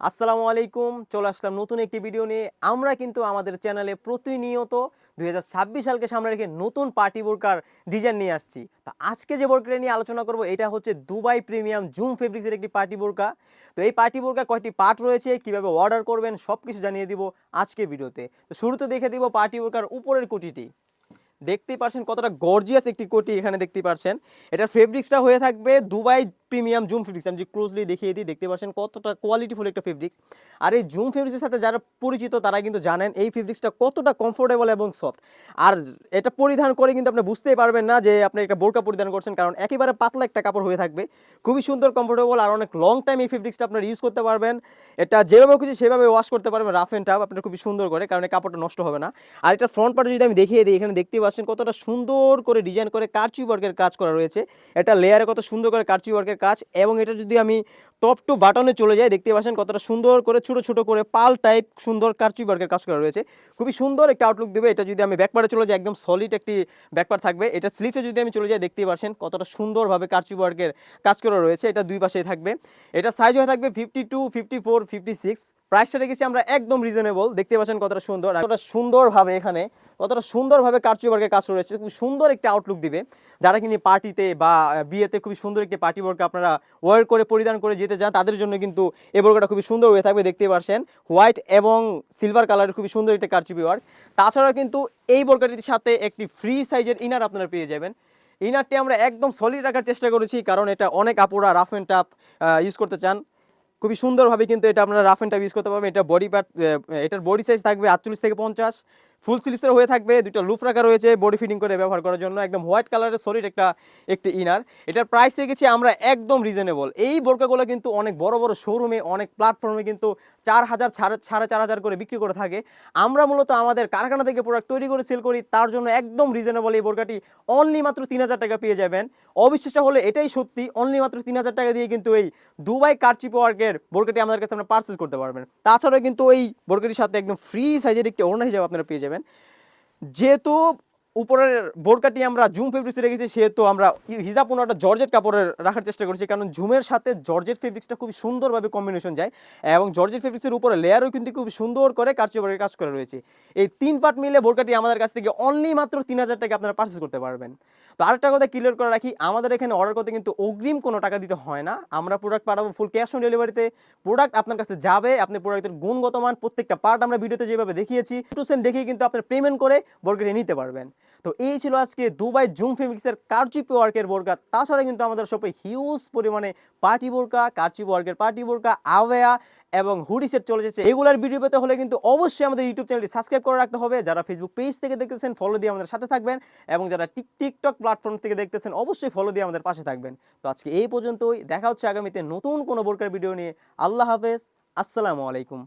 আসসালামু আলাইকুম। চলে আসলাম নতুন একটি ভিডিও নিয়ে। আমরা কিন্তু আমাদের চ্যানেলে প্রতিনিয়ত ২০২৬ সালকে সামনে রেখে নতুন পার্টি বোরকার ডিজাইন নিয়ে আসছি। তো আজকে যে বোরকাটা নিয়ে আলোচনা করব এটা হচ্ছে দুবাই প্রিমিয়াম জুম ফেব্রিক্সের একটি পার্টি বোরকা। তো এই পার্টি বোরকা কয়টি পার্ট রয়েছে, কিভাবে অর্ডার করবেন সবকিছু জানিয়ে দিব আজকের ভিডিওতে। তো শুরুতে দেখে দিব পার্টি বোরকার উপরের কোটিটি। দেখতেই পাচ্ছেন কতটা গর্জিয়াস একটি কোটি এখানে দেখতেই পাচ্ছেন। এটার ফেব্রিক্সটা হয়ে থাকবে দুবাই প্রিমিয়াম জুম ফেব্রিক্স। আমি যদি ক্লোজলি দেখিয়ে দিই দেখতে পাচ্ছেন কতটা কোয়ালিটিফুল একটা ফেব্রিক্স। আর এই জুম ফেব্রিক্সের সাথে যারা পরিচিত তারা কিন্তু জানেন এই ফেব্রিক্সটা কতটা কমফোর্টেবল এবং সফট। আর এটা পরিধান করে কিন্তু আপনি বুঝতেই পারবেন না যে আপনি একটা বোরকা পরিধান করছেন, কারণ একেবারে পাতলা একটা কাপড় হয়ে থাকবে। খুবই সুন্দর কমফোর্টেবল আর অনেক লং টাইম এই ফেব্রিক্সটা আপনারা ইউজ করতে পারবেন। এটা যেভাবে খুশি সেভাবে ওয়াশ করতে পারবেন, রাফ অ্যান্ড টাফ আপনার খুবই সুন্দর করে, কারণ এই কাপড়টা নষ্ট হবে না। আর এটা ফ্রন্ট পার্টে যদি আমি দেখিয়ে দিই, এখানে দেখতেই পাচ্ছেন কতটা সুন্দর করে ডিজাইন করে কারচুপি ওয়ার্কের কাজ করা রয়েছে। এটা লেয়ারে কত সুন্দর করে কারচুপি ওয়ার্কের কাজ, এবং এটা যদি আমি টপ টু বাটনে চলে যাই দেখতে পাচ্ছেন কতটা সুন্দর করে ছোট ছোট করে পাল টাইপ সুন্দর কারচুপি ওয়ার্কের কাজ করা রয়েছে। খুবই সুন্দর একটা আউটলুক দেবে। এটা যদি আমি ব্যাকপার্টে চলে যাই একদম সলিড একটি ব্যাকপার্ট থাকবে। এটা স্লিভে যদি আমি চলে যাই দেখতেই পাচ্ছেন কতটা সুন্দরভাবে কারচুপি ওয়ার্কের কাজ করা রয়েছে। এটা দুই পাশেই থাকবে। এটা সাইজ হয়ে থাকবে 52, 54, 56। প্রাইসটা রেখেছি আমরা একদম রিজনেবল। দেখতে পাচ্ছেন কতটা সুন্দর, কতটা সুন্দরভাবে এখানে কতটা সুন্দরভাবে কারচুপি ওয়ার্কের কাজ রয়েছে। খুব সুন্দর একটা আউটলুক দিবে যারা কিনে পার্টিতে বা বিয়েতে খুবই সুন্দর একটি পার্টি বোরকা আপনারা ওয়ার করে পরিধান করে যেতে চান, তাদের জন্য কিন্তু এই বোরকাটা খুবই সুন্দর হয়ে থাকবে। দেখতে পাচ্ছেন হোয়াইট এবং সিলভার কালারের খুবই সুন্দর একটা কারচুপি ওয়ার্ক। তাছাড়াও কিন্তু এই বোরকাটির সাথে একটি ফ্রি সাইজের ইনার আপনারা পেয়ে যাবেন। ইনারটি আমরা একদম সলিড রাখার চেষ্টা করেছি, কারণ এটা অনেক আপুরা রাফ অ্যান্ড টাফ ইউজ করতে চান। খুবই সুন্দরভাবে কিন্তু এটা আপনারা রাফ অ্যান্ড টাফ ইউজ করতে পারবেন। এটা বডি পার্ট, এটার বডি সাইজ থাকবে 48 থেকে 50। ফুল স্লিভসের হয়ে থাকবে, দুটো লুফ রাখা রয়েছে বডি ফিটিং করে ব্যবহার করার জন্য। একদম হোয়াইট কালারের সলিড একটি ইনার। এটার প্রাইস রেখেছি আমরা একদম রিজনেবল। এই বোরকাগুলো কিন্তু অনেক বড় বড় শোরুমে, অনেক প্ল্যাটফর্মে কিন্তু 4000, 4500 করে বিক্রি করে থাকে। আমরা মূলত আমাদের কারখানা থেকে প্রোডাক্ট তৈরি করে সেল করি, তার জন্য একদম রিজনেবল এই বোরকাটি অনলি মাত্র 3000 টাকা পেয়ে যাবেন। অবিশ্বাস্য হলে এটাই সত্যি, অনলি মাত্র 3000 টাকা দিয়ে কিন্তু এই দুবাই কারচুপি ওয়ার্কের বোরকাটি আমাদের কাছে আপনারা পারচেজ করতে পারবেন। তাছাড়াও কিন্তু এই বোরকাটির সাথে একদম ফ্রি সাইজের একটি ওড়না হিসাবে আপনারা পেয়ে যাবেন। যেহেতু উপরের বোরকাটি আমরা জুম ফেব্রিক্সে রেখেছি, সেহেতু আমরা হিজাব ওনাটা জর্জেট কাপড়ের রাখার চেষ্টা করেছি, কারণ জুমের সাথে জর্জেট ফেব্রিক্সটা খুবই সুন্দরভাবে কম্বিনেশন যায়, এবং জর্জেট ফেব্রিক্সের উপরে লেয়ারও কিন্তু খুব সুন্দর করে কারচুপি ওয়ার্কের কাজ করা রয়েছে। এই তিন পার্ট মিলে বোরকাটি আমাদের কাছ থেকে অনলি মাত্র 3000 টাকা আপনারা পারচেজ করতে পারবেন। তো আরেকটা কথা ক্লিয়ার করে রাখি, আমাদের এখানে অর্ডার করতে কিন্তু অগ্রিম কোনো টাকা দিতে হয় না। আমরা প্রোডাক্ট পাঠাবো ফুল ক্যাশ অন ডেলিভারিতে। প্রোডাক্ট আপনার কাছে যাবে, আপনি প্রোডাক্টের গুণগত মান প্রত্যেকটা পার্ট আমরা ভিডিওতে যেভাবে দেখিয়েছি টু সেম দেখেই কিন্তু আপনার পেমেন্ট করে বোরকাটি নিতে পারবেন। তো এই ছিল আজকে দুবাই জুম ফেব্রিক্সের কারচুপি ওয়ার্কের বোরকা। তাছাড়া কিন্তু আমাদের শপে হিউজ পরিমাণে পার্টি বোরকা, কারচুপি ওয়ার্কের পার্টি বোরকা, আওয়া এবং হুডি সেট চলে যাচ্ছে। এগুলার ভিডিও পেতে হলে কিন্তু অবশ্যই আমাদের ইউটিউব চ্যানেলটি সাবস্ক্রাইব করে রাখতে হবে। যারা ফেসবুক পেজ থেকে দেখতেছেন ফলো দিয়ে আমাদের সাথে থাকবেন, এবং যারা টিকটক প্ল্যাটফর্ম থেকে দেখতেছেন অবশ্যই ফলো দিয়ে আমাদের পাশে থাকবেন। তো আজকে এই পর্যন্তই, দেখা হচ্ছে আগামীতে নতুন কোনো বোরকার ভিডিও নিয়ে। আল্লাহ হাফেজ, আসসালামু আলাইকুম।